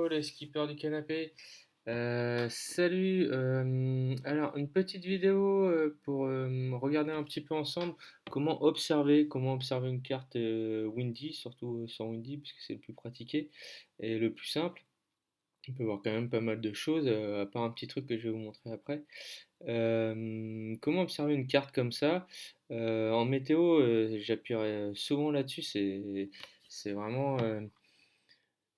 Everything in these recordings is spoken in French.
Hello les skippers du canapé. Salut. Alors une petite vidéo pour regarder un petit peu ensemble comment observer une carte Windy, surtout sur Windy parce que c'est le plus pratiqué et le plus simple. On peut voir quand même pas mal de choses, à part un petit truc que je vais vous montrer après. Comment observer une carte comme ça? En météo, j'appuierai souvent là-dessus. C'est vraiment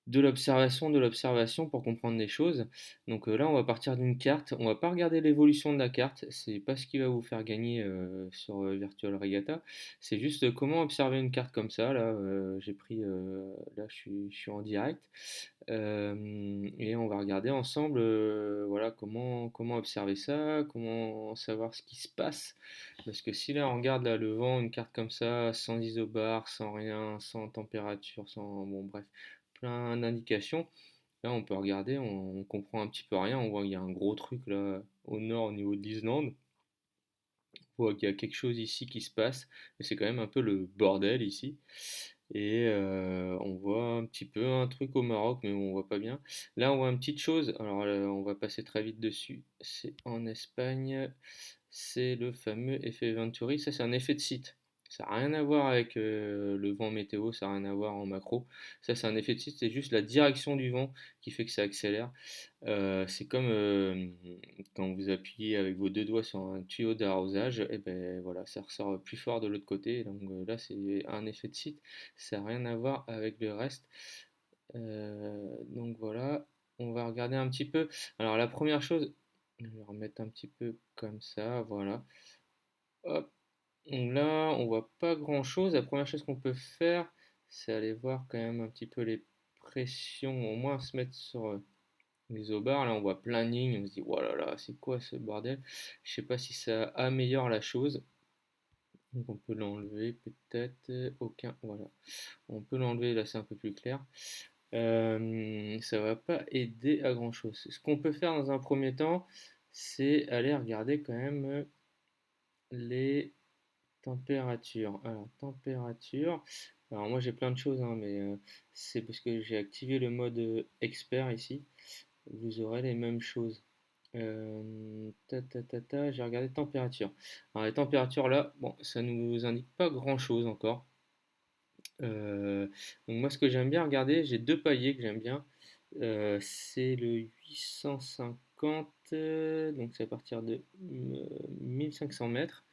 de l'observation pour comprendre les choses. Donc là, on va partir d'une carte. On va pas regarder l'évolution de la carte. C'est pas ce qui va vous faire gagner sur Virtual Regatta. C'est juste comment observer une carte comme ça. Là, j'ai pris. Là, je suis en direct. Et on va regarder ensemble. Voilà comment observer ça. Comment savoir ce qui se passe. Parce que si là, on regarde là, le vent, une carte comme ça, sans isobar, sans rien, sans température, sans. Bon, bref, plein d'indications. Là, on peut regarder, on comprend un petit peu rien. On voit qu'il y a un gros truc là au nord au niveau de l'Islande. On voit qu'il y a quelque chose ici qui se passe. Mais c'est quand même un peu le bordel ici. Et on voit un petit peu un truc au Maroc, mais on voit pas bien. Là, on voit une petite chose. Alors, on va passer très vite dessus. C'est en Espagne. C'est le fameux effet Venturi. Ça, c'est un effet de site. Ça n'a rien à voir avec le vent météo, ça n'a rien à voir en macro. Ça, c'est un effet de site, c'est juste la direction du vent qui fait que ça accélère. C'est comme quand vous appuyez avec vos deux doigts sur un tuyau d'arrosage, et ben voilà, ça ressort plus fort de l'autre côté. Donc là, c'est un effet de site, ça n'a rien à voir avec le reste. Donc voilà, on va regarder un petit peu. Alors la première chose, je vais remettre un petit peu comme ça, voilà. Hop. Donc là, on voit pas grand-chose. La première chose qu'on peut faire, c'est aller voir quand même un petit peu les pressions, au moins se mettre sur les isobars. Là, on voit plein de lignes. On se dit, oh là là, c'est quoi ce bordel? Je sais pas si ça améliore la chose. Donc on peut l'enlever peut-être. Aucun, voilà. On peut l'enlever, là c'est un peu plus clair. Ça va pas aider à grand-chose. Ce qu'on peut faire dans un premier temps, c'est aller regarder quand même les températures. Alors, température. Alors, moi j'ai plein de choses, hein, mais c'est parce que j'ai activé le mode expert ici. Vous aurez les mêmes choses. J'ai regardé température. Alors, les températures là, bon, ça nous indique pas grand-chose encore. Euh, donc, moi, ce que j'aime bien regarder, j'ai deux paliers que j'aime bien. C'est le 850, donc c'est à partir de 1500 mètres.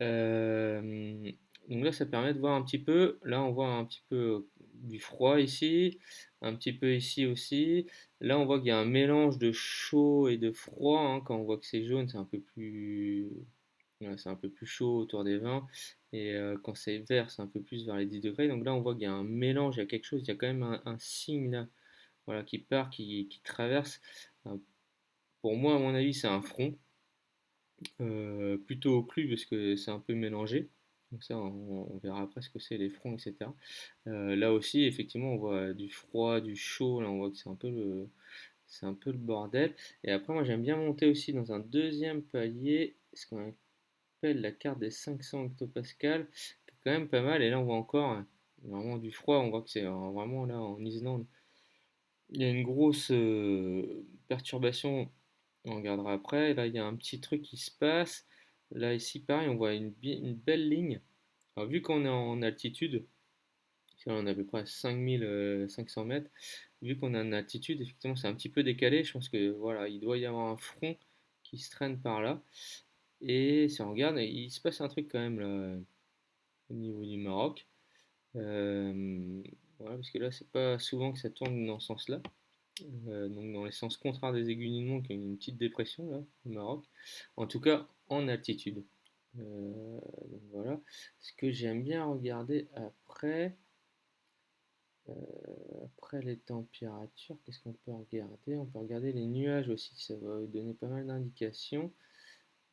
Euh, donc là, ça permet de voir un petit peu. Là, on voit un petit peu du froid ici, un petit peu ici aussi. Là, on voit qu'il y a un mélange de chaud et de froid, hein. Quand on voit que c'est jaune, c'est un peu plus, ouais, c'est un peu plus chaud autour des 20. Et quand c'est vert, c'est un peu plus vers les 10 degrés. Donc là, on voit qu'il y a un mélange, il y a quelque chose, il y a quand même un signe là, voilà, qui part, qui traverse. Euh, Pour moi, à mon avis, c'est un front. Plutôt occlus parce que c'est un peu mélangé. Donc ça, on verra après ce que c'est les fronts, etc. Là aussi, effectivement, on voit du froid, du chaud. Là, on voit que c'est un peu le bordel. Et après, moi, j'aime bien monter aussi dans un deuxième palier, ce qu'on appelle la carte des 500 hectopascales, qui est quand même pas mal. Et là, on voit encore vraiment du froid. On voit que c'est vraiment là en Islande. Il y a une grosse perturbation. On regardera après. Là, il y a un petit truc qui se passe. Là, ici, pareil, on voit une belle ligne. Alors, vu qu'on est en altitude, si on est à peu près 5500 mètres, vu qu'on est en altitude, effectivement, c'est un petit peu décalé. Je pense que voilà, il doit y avoir un front qui se traîne par là. Et si on regarde, il se passe un truc quand même là, au niveau du Maroc. Euh, voilà, parce que là, c'est pas souvent que ça tourne dans ce sens-là. Donc dans les sens contraires des aiguilles d'une montre, il y a une petite dépression là, au Maroc. En tout cas, en altitude. Donc voilà. Ce que j'aime bien regarder euh, après les températures, qu'est-ce qu'on peut regarder? On peut regarder les nuages aussi, ça va donner pas mal d'indications.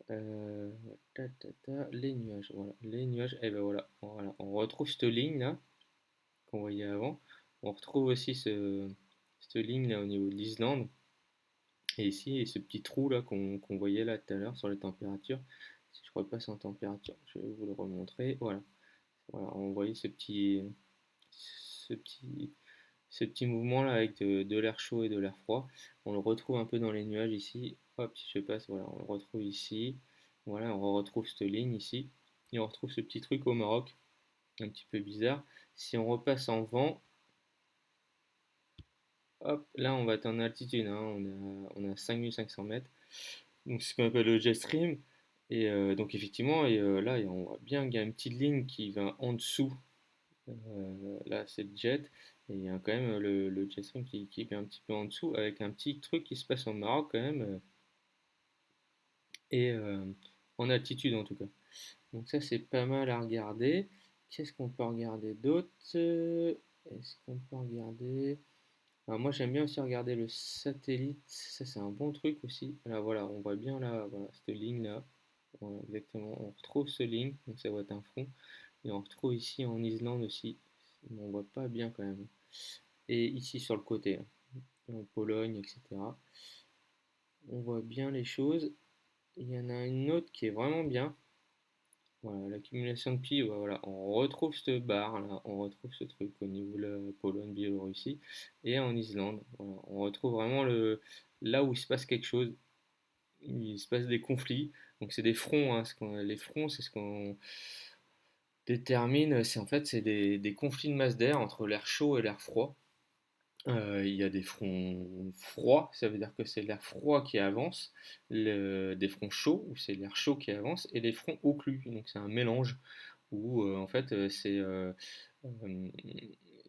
Les nuages, voilà. Les nuages, et ben voilà, voilà. On retrouve cette ligne là qu'on voyait avant. On retrouve aussi cette ligne là au niveau de l'Islande. Et ici, ce petit trou là qu'on voyait là tout à l'heure sur les températures, si je repasse en température, je vais vous le remontrer. Voilà, voilà, on voyait ce petit, ce petit mouvement là avec de l'air chaud et de l'air froid. On le retrouve un peu dans les nuages ici. Hop, si je passe, voilà, on le retrouve ici. Voilà, on retrouve cette ligne ici. Et on retrouve ce petit truc au Maroc, un petit peu bizarre. Si on repasse en vent, hop, là on va être en altitude, hein, on a 5500 mètres. Donc c'est ce qu'on appelle le jet stream. Et donc effectivement, là on voit bien qu'il y a une petite ligne qui va en dessous. Là c'est le jet. Et il y a quand même le jet stream qui est un petit peu en dessous, avec un petit truc qui se passe au Maroc quand même, et en altitude en tout cas. Donc ça c'est pas mal à regarder. Qu'est-ce qu'on peut regarder d'autre? Est-ce qu'on peut regarder... Alors moi j'aime bien aussi regarder le satellite, ça c'est un bon truc aussi. Là voilà, on voit bien là, voilà, cette ligne là. Voilà, exactement, on retrouve ce ligne, donc ça va être un front. Et on retrouve ici en Islande aussi, mais on voit pas bien quand même. Et ici sur le côté, hein, en Pologne, etc. On voit bien les choses. Il y en a une autre qui est vraiment bien. Voilà, l'accumulation de pi, ouais, voilà, on retrouve cette barre là, on retrouve ce truc au niveau de la Pologne, Biélorussie et en Islande. Voilà, on retrouve vraiment là où il se passe quelque chose, il se passe des conflits. Donc c'est des fronts, hein, les fronts, c'est ce qu'on détermine, c'est en fait c'est des conflits de masse d'air entre l'air chaud et l'air froid. Il y a des fronts froids, ça veut dire que c'est l'air froid qui avance, des fronts chauds, où c'est l'air chaud qui avance, et des fronts occlus, donc c'est un mélange où en fait il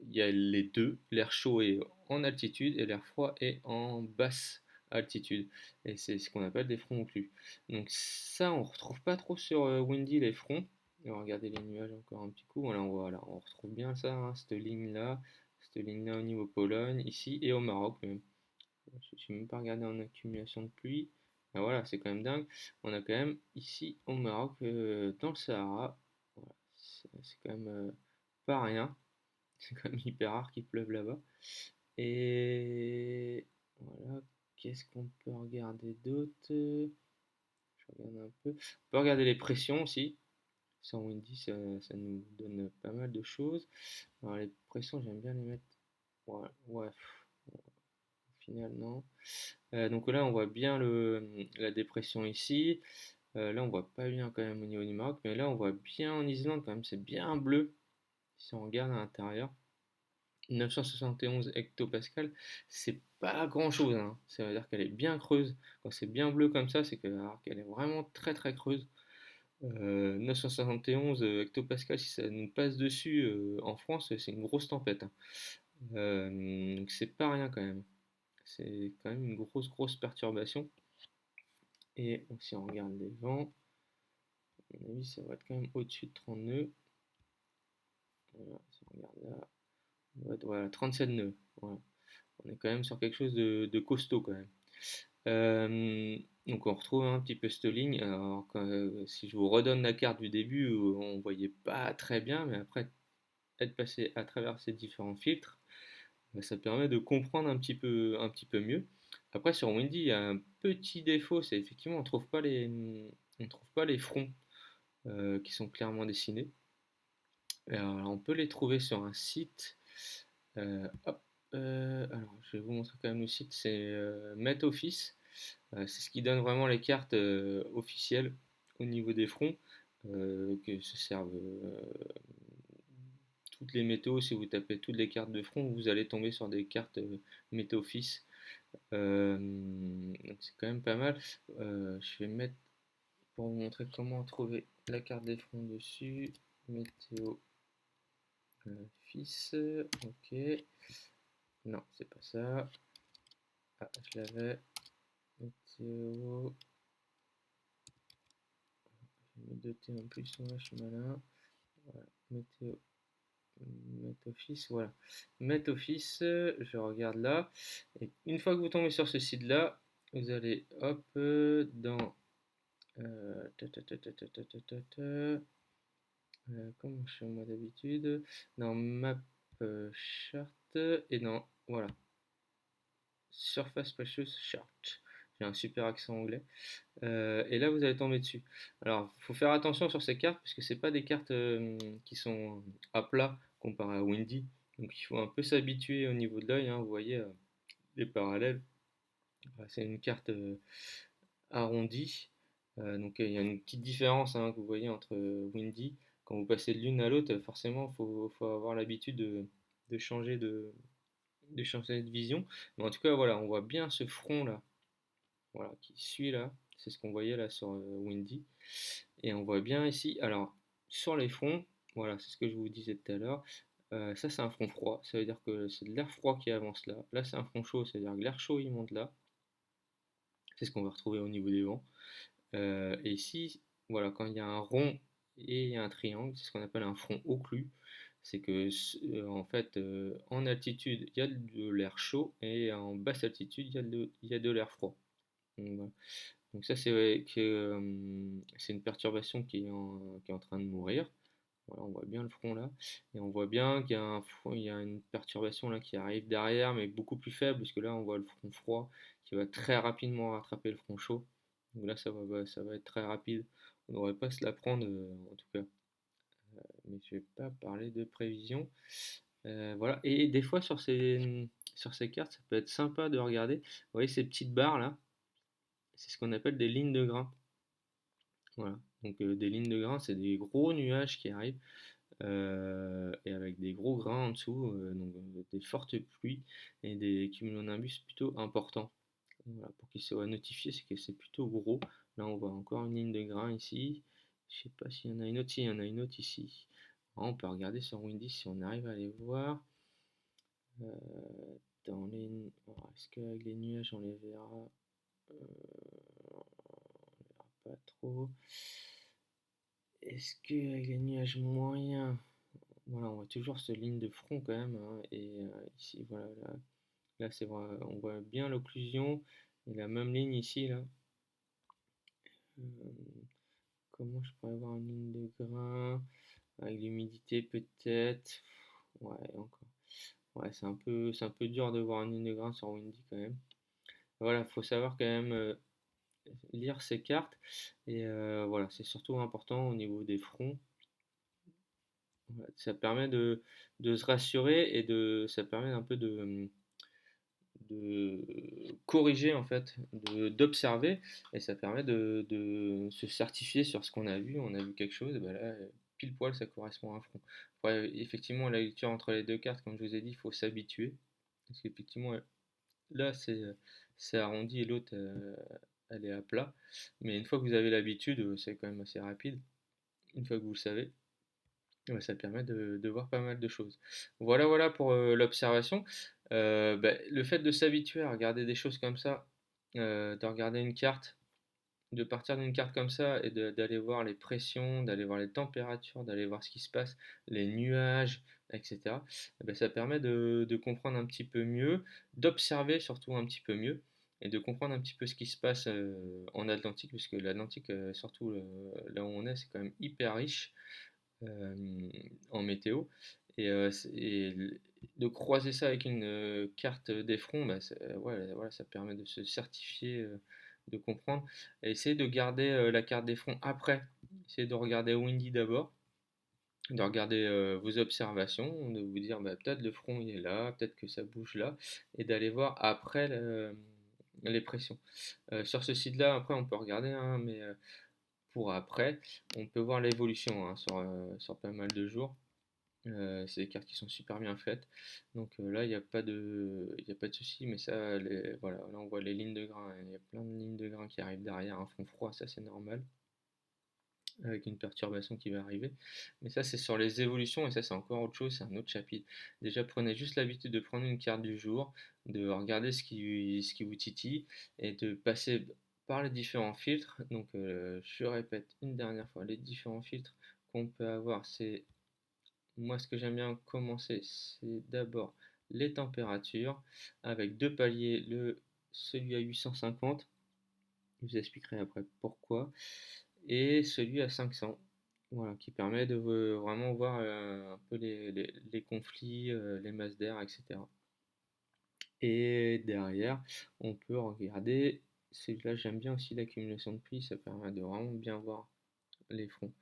y a les deux, l'air chaud est en altitude et l'air froid est en basse altitude, et c'est ce qu'on appelle des fronts occlus. Donc ça, on retrouve pas trop sur Windy les fronts. On va regarder les nuages encore un petit coup. Voilà, on retrouve bien ça, hein, cette ligne-là au niveau Pologne, ici et au Maroc même. Je n'ai même pas regardé en accumulation de pluie. Ben voilà, c'est quand même dingue. On a quand même ici au Maroc, dans le Sahara, voilà, c'est quand même pas rien. C'est quand même hyper rare qu'il pleuve là-bas. Et voilà, qu'est-ce qu'on peut regarder d'autre? Je regarde un peu. On peut regarder les pressions aussi. Sans Windy, ça nous donne pas mal de choses. Alors les pressions, j'aime bien les mettre. Ouais, ouais, au final, non. Donc là, on voit bien la dépression ici. Là, on voit pas bien quand même au niveau du Maroc, mais là, on voit bien en Islande quand même, c'est bien bleu. Si on regarde à l'intérieur, 971 hectopascal, c'est pas grand-chose, hein. Ça veut dire qu'elle est bien creuse. Quand c'est bien bleu comme ça, c'est qu'elle est vraiment très très creuse. 971 hectopascal, si ça nous passe dessus en France, c'est une grosse tempête, hein. Donc c'est pas rien quand même. C'est quand même une grosse perturbation. Et si on regarde les vents, à mon avis, ça va être quand même au-dessus de 30 nœuds. Voilà, si on regarde là, on va être, voilà, 37 nœuds. Voilà. On est quand même sur quelque chose de costaud quand même. Donc on retrouve un petit peu cette ligne. Alors, si je vous redonne la carte du début, on voyait pas très bien, mais après être passé à travers ces différents filtres, ça permet de comprendre un petit peu mieux. Après sur Windy, il y a un petit défaut, c'est effectivement on trouve pas les fronts qui sont clairement dessinés. Alors, on peut les trouver sur un site. Hop, alors, je vais vous montrer quand même le site, c'est MetOffice. C'est ce qui donne vraiment les cartes officielles au niveau des fronts, que se servent toutes les météos. Si vous tapez toutes les cartes de front, vous allez tomber sur des cartes MetOffice. Donc c'est quand même pas mal. Je vais mettre pour vous montrer comment trouver la carte des fronts dessus. Météo fils, ok. Non, c'est pas ça. Ah, je l'avais. Météo. Je vais me doter en plus, moi je suis malin. Voilà. Météo. MetOffice, voilà. MetOffice, je regarde là. Et une fois que vous tombez sur ce site-là, vous allez hop dans. Comme je fais moi d'habitude, dans Map Chart et dans. Voilà. Surface Precious Chart. J'ai un super accent anglais. Et là, vous allez tomber dessus. Alors, il faut faire attention sur ces cartes parce que c'est pas des cartes qui sont à plat comparé à Windy. Donc il faut un peu s'habituer au niveau de l'œil, hein, vous voyez les parallèles. C'est une carte arrondie. Donc il y a une petite différence, hein, que vous voyez entre Windy. Quand vous passez de l'une à l'autre, forcément, faut avoir l'habitude de changer de changer de vision. Mais en tout cas, voilà, on voit bien ce front là, voilà, qui suit là. C'est ce qu'on voyait là sur Windy. Et on voit bien ici, alors sur les fronts, voilà, c'est ce que je vous disais tout à l'heure. Ça, c'est un front froid, ça veut dire que c'est de l'air froid qui avance là. Là, c'est un front chaud, ça veut dire que l'air chaud il monte là. C'est ce qu'on va retrouver au niveau des vents. Et ici, voilà, quand il y a un rond et un triangle, c'est ce qu'on appelle un front occlus. C'est que, en fait, en altitude, il y a de l'air chaud et en basse altitude, il y a de l'air froid. Donc, voilà. Donc ça, c'est ouais, c'est une perturbation qui est en train de mourir. Voilà, on voit bien le front là. Et on voit bien qu'il y a il y a une perturbation là qui arrive derrière, mais beaucoup plus faible, parce que là, on voit le front froid qui va très rapidement rattraper le front chaud. Donc là, ça va être très rapide. On ne devrait pas se la prendre, en tout cas. Mais je vais pas parler de prévision. Voilà. Et des fois, sur ces cartes, ça peut être sympa de regarder. Vous voyez ces petites barres là? C'est ce qu'on appelle des lignes de grain. Voilà. Donc des lignes de grain, c'est des gros nuages qui arrivent et avec des gros grains en dessous, donc des fortes pluies et des cumulonimbus plutôt importants. Voilà, pour qu'ils soient notifiés, c'est que c'est plutôt gros. Là, on voit encore une ligne de grain ici. Je sais pas s'il y en a une autre. Si, il y en a une autre ici. Ah, on peut regarder sur Windy si on arrive à les voir. Dans les... Alors, est-ce qu'avec les nuages on les verra? On verra pas trop. Est-ce qu'avec les nuages moyens, voilà, on voit toujours cette ligne de front quand même, hein, et ici, voilà, là c'est vrai, on voit bien l'occlusion et la même ligne ici, là. Euh, Comment je pourrais avoir une ligne de grain avec l'humidité peut-être? Ouais, encore. Ouais, c'est un peu dur de voir une ligne de grain sur Windy quand même. Voilà, faut savoir quand même lire ces cartes et voilà, c'est surtout important au niveau des fronts. Voilà, ça permet de se rassurer et ça permet un peu de corriger en fait, d'observer et ça permet de se certifier sur ce qu'on a vu. On a vu quelque chose, et ben là, pile poil, ça correspond à un front. Après, effectivement, la lecture entre les deux cartes, comme je vous ai dit, il faut s'habituer. Parce qu'effectivement, là, c'est arrondi et l'autre, elle est à plat. Mais une fois que vous avez l'habitude, c'est quand même assez rapide. Une fois que vous le savez. Ouais, ça permet de voir pas mal de choses. Voilà, voilà pour l'observation. Bah, le fait de s'habituer à regarder des choses comme ça, de regarder une carte, de partir d'une carte comme ça et d'aller voir les pressions, d'aller voir les températures, d'aller voir ce qui se passe, les nuages, etc. Eh ben, ça permet de comprendre un petit peu mieux, d'observer surtout un petit peu mieux et de comprendre un petit peu ce qui se passe en Atlantique, parce que l'Atlantique, surtout là où on est, c'est quand même hyper riche euh, en météo. Et de croiser ça avec une carte des fronts, bah, ouais, voilà, ça permet de se certifier, de comprendre. Et essayer de garder la carte des fronts après. Essayez de regarder Windy d'abord, de regarder vos observations, de vous dire bah, peut-être le front il est là, peut-être que ça bouge là, et d'aller voir après les pressions. Sur ce site-là, après on peut regarder, hein, mais pour après, on peut voir l'évolution hein, sur pas mal de jours. C'est des cartes qui sont super bien faites. Donc là, il y a pas de souci, mais ça, voilà, là on voit les lignes de grain. Il y a plein de lignes de grain qui arrivent derrière un front froid, ça c'est normal, avec une perturbation qui va arriver. Mais ça, c'est sur les évolutions, et ça, c'est encore autre chose, c'est un autre chapitre. Déjà, prenez juste l'habitude de prendre une carte du jour, de regarder ce qui vous titille, et de passer par les différents filtres. Donc, je répète une dernière fois, les différents filtres qu'on peut avoir, c'est moi, ce que j'aime bien commencer, c'est d'abord les températures avec deux paliers, celui à 850, je vous expliquerai après pourquoi, et celui à 500, voilà, qui permet de vraiment voir un peu les conflits, les masses d'air, etc. Et derrière, on peut regarder, là j'aime bien aussi l'accumulation de pluie, ça permet de vraiment bien voir les fronts.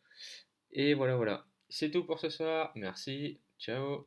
Et voilà, voilà. C'est tout pour ce soir. Merci. Ciao.